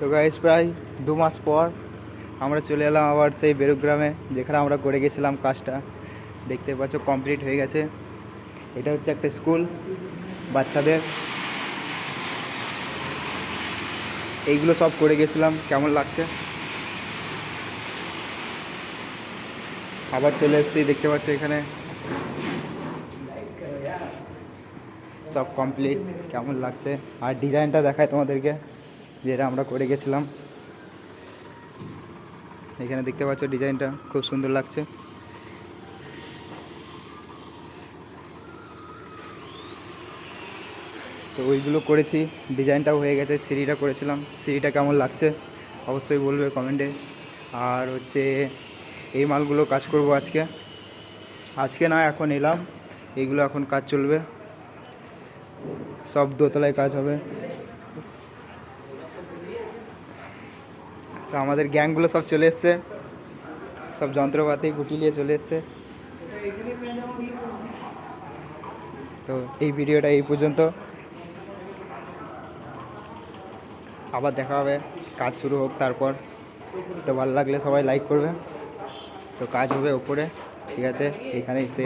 তো গাইস প্রায় 2 মাস পর আমরা চলে এলাম আবার সেই বেরুগ্রামে, যেখানে আমরা করে গেছিলাম কাজটা। দেখতে পাচ্ছ কমপ্লিট হয়ে গেছে। এটা হচ্ছে একটা স্কুল বাচ্চাদের। এইগুলো সব করে গেছিলাম, কেমন লাগছে। আবার চলে এসেছি, দেখতে পাচ্ছ এখানে সব কমপ্লিট, কেমন লাগছে। আর ডিজাইনটা দেখায় তোমাদেরকে, যেটা আমরা করে গেছিলাম। এখানে দেখতে পাচ্ছ ডিজাইনটা খুব সুন্দর লাগছে। তো ওইগুলো করেছি, ডিজাইনটাও হয়ে গেছে। সিঁড়িটা করেছিলাম, সিঁড়িটা কেমন লাগছে অবশ্যই বলবে কমেন্টে। আর হচ্ছে এই মালগুলো কাজ করব আজকে। আজকে না, এখন এলাম, এইগুলো এখন কাজ চলবে। সব দোতলায় কাজ হবে। তো আমাদের গ্যাংগুলো সব চলে এসছে, সব যন্ত্রপাতি গুটি নিয়ে চলে এসছে। তো এই ভিডিওটা এই পর্যন্ত, আবার দেখা হবে কাজ শুরু হোক তারপর। তো ভালো লাগলে সবাই লাইক করবে। তো কাজ হবে ওপরে, ঠিক আছে, এখানেই সে